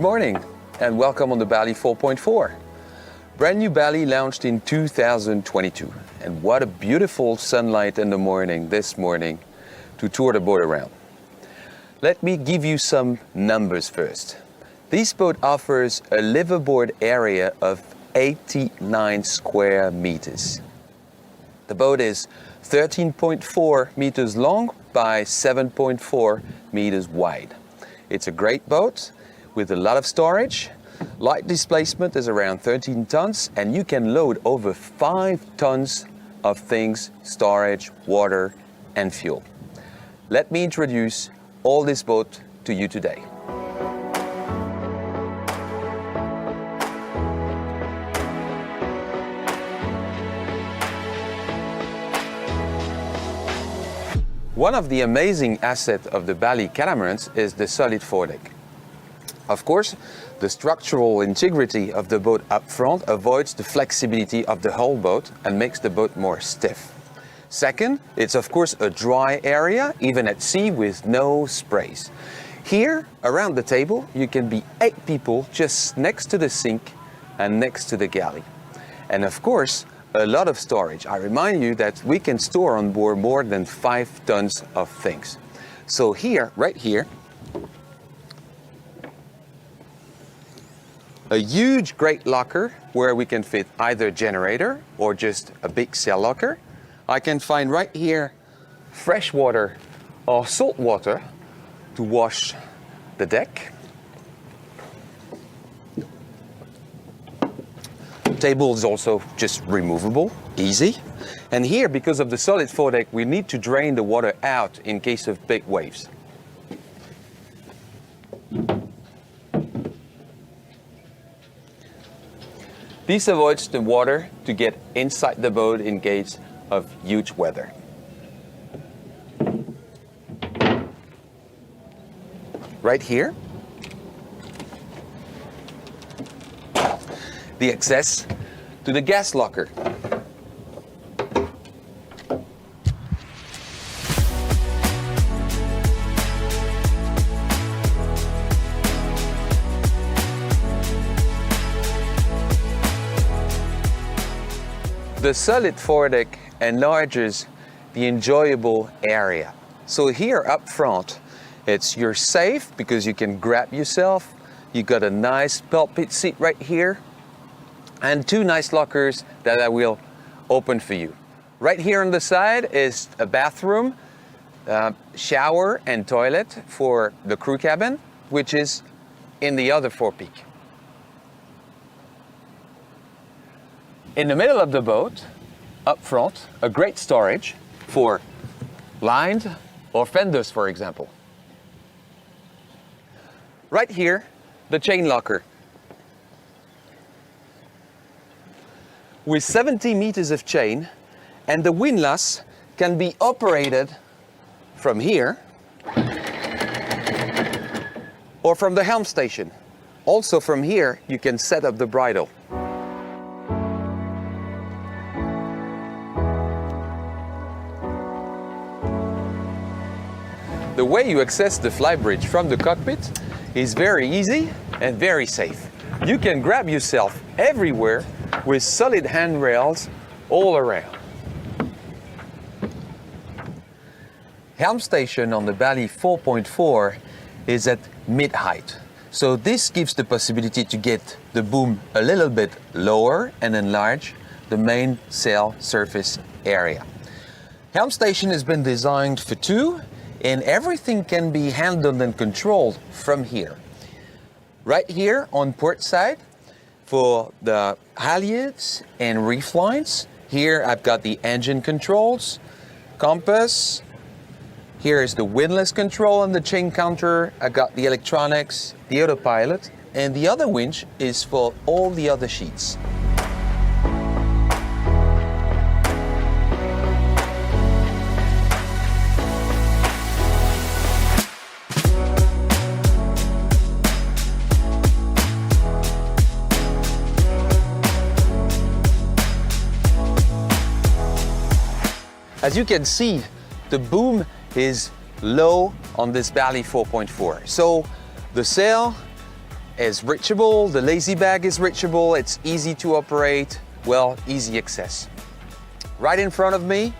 morning and welcome on the BALI 4.4. Brand new BALI launched in 2022. And what a beautiful sunlight in the morning this morning to tour the boat around. Let me give you some numbers first. This boat offers a liveaboard area of 89 square meters. The boat is 13.4 meters long by 7.4 meters wide. It's a great boat with a lot of storage. Light displacement is around 13 tons and you can load over 5 tons of things, storage, water and fuel. Let me introduce all this boat to you today. One of the amazing assets of the BALI catamarans is the solid foredeck. Of course, the structural integrity of the boat up front avoids the flexibility of the whole boat and makes the boat more stiff. Second, it's of course a dry area, even at sea with no sprays. Here, around the table, you can be 8 people just next to the sink and next to the galley. And of course, a lot of storage. I remind you that we can store on board more than 5 tons of things. So here, right here, a huge great locker where we can fit either a generator or just a big sail locker. I can find right here fresh water or salt water to wash the deck. Table is also just removable, easy. And here, because of the solid foredeck, we need to drain the water out in case of big waves. This avoids the water to get inside the boat in case of huge weather. Right here, the access to the gas locker. The solid foredeck enlarges the enjoyable area. So here up front, you're safe because you can grab yourself. You got a nice pulpit seat right here and 2 nice lockers that I will open for you. Right here on the side is a bathroom, shower and toilet for the crew cabin, which is in the other forepeak. In the middle of the boat, up front, a great storage for lines or fenders, for example. Right here, the chain locker. With 70 meters of chain, and the windlass can be operated from here or from the helm station. Also from here, you can set up the bridle. The way you access the flybridge from the cockpit is very easy and very safe. You can grab yourself everywhere with solid handrails all around. Helm station on the BALI 4.4 is at mid-height. So this gives the possibility to get the boom a little bit lower and enlarge the main sail surface area. Helm station has been designed for 2 and everything can be handled and controlled from here. Right here on port side for the halyards and reef lines. Here I've got the engine controls, compass. Here is the windlass control and the chain counter. I got the electronics, the autopilot, and the other winch is for all the other sheets. As you can see, the boom is low on this BALI 4.4. So the sail is reachable, the lazy bag is reachable, it's easy to operate, well, easy access. Right in front of me,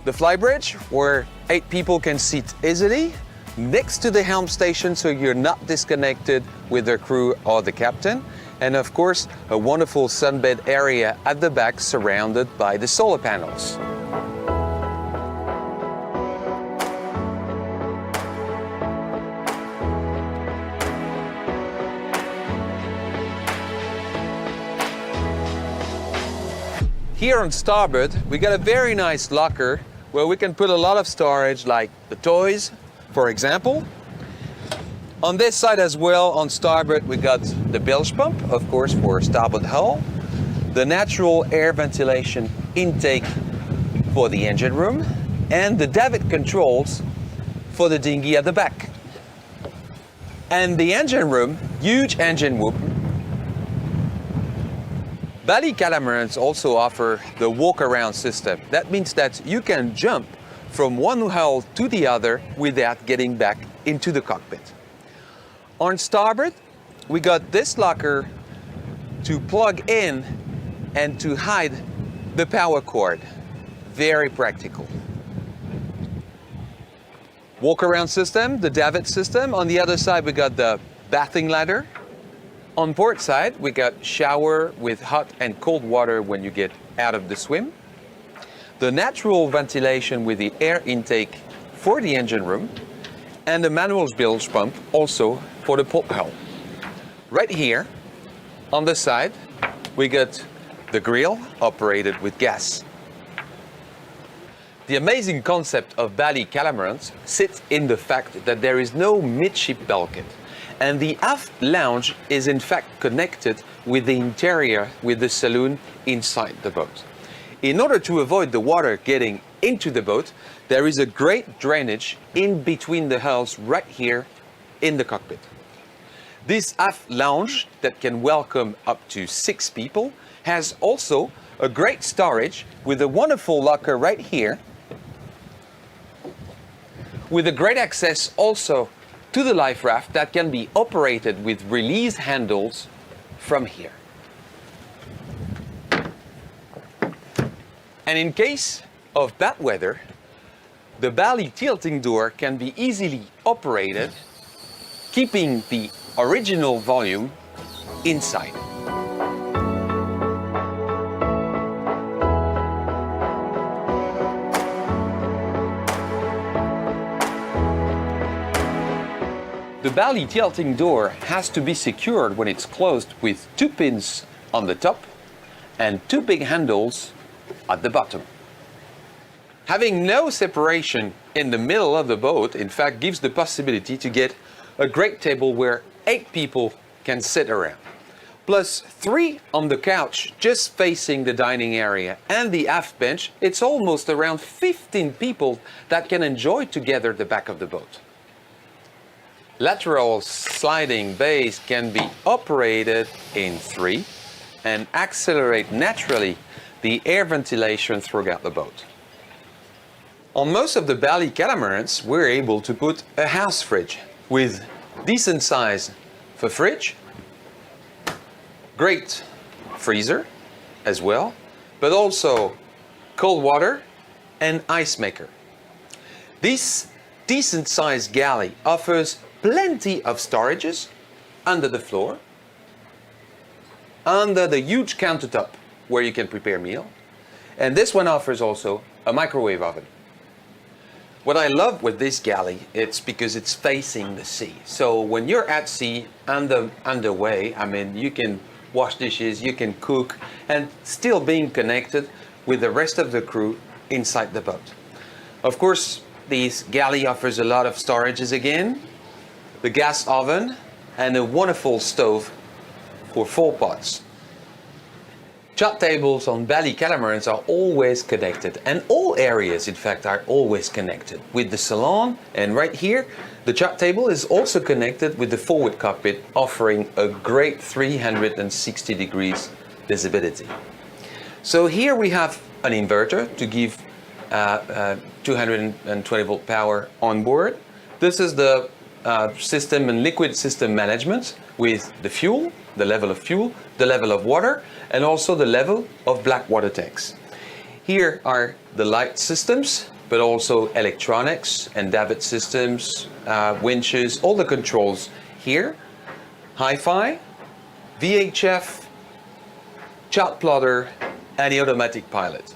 the flybridge, where 8 people can sit easily, next to the helm station so you're not disconnected with the crew or the captain. And of course, a wonderful sunbed area at the back surrounded by the solar panels. Here on starboard, we got a very nice locker where we can put a lot of storage like the toys, for example. On this side as well, on starboard, we got the bilge pump, of course, for starboard hull, the natural air ventilation intake for the engine room, and the davit controls for the dinghy at the back. And the engine room, huge engine whoop. BALI catamarans also offer the walk-around system. That means that you can jump from one hull to the other without getting back into the cockpit. On starboard, we got this locker to plug in and to hide the power cord. Very practical. Walk-around system, the davit system. On the other side, we got the bathing ladder. On port side, we got shower with hot and cold water when you get out of the swim. The natural ventilation with the air intake for the engine room, and the manual bilge pump also for the port hull. Right here, on the side, we got the grill operated with gas. The amazing concept of BALI catamarans sits in the fact that there is no midship bulkhead. And the aft lounge is in fact connected with the interior, with the saloon inside the boat. In order to avoid the water getting into the boat, there is a great drainage in between the hulls right here in the cockpit. This aft lounge that can welcome up to 6 people has also a great storage with a wonderful locker right here, with a great access also to the life raft that can be operated with release handles from here. And in case of bad weather, the BALI tilting door can be easily operated, keeping the original volume inside. The BALI tilting door has to be secured when it's closed with 2 pins on the top and 2 big handles at the bottom. Having no separation in the middle of the boat, in fact, gives the possibility to get a great table where 8 people can sit around. Plus 3 on the couch just facing the dining area and the aft bench. It's almost around 15 people that can enjoy together the back of the boat. Lateral sliding bays can be operated in 3 and accelerate naturally the air ventilation throughout the boat. On most of the BALI catamarans, we're able to put a house fridge with decent size for fridge, great freezer as well, but also cold water and ice maker. This decent sized galley offers plenty of storages under the floor, under the huge countertop where you can prepare meal, and this one offers also a microwave oven. What I love with this galley, it's because it's facing the sea. So when you're at sea underway, I mean, you can wash dishes, you can cook, and still being connected with the rest of the crew inside the boat. Of course, this galley offers a lot of storages again, the gas oven, and a wonderful stove for 4 pots. Chart tables on BALI catamarans are always connected, and all areas in fact are always connected with the salon. And right here, the chart table is also connected with the forward cockpit, offering a great 360 degrees visibility. So here we have an inverter to give 220 volt power on board. This is the system and liquid system management with the fuel, the level of fuel, the level of water, and also the level of black water tanks. Here are the light systems, but also electronics and davit systems, winches, all the controls here. Hi-Fi, VHF, chart plotter, and the automatic pilot.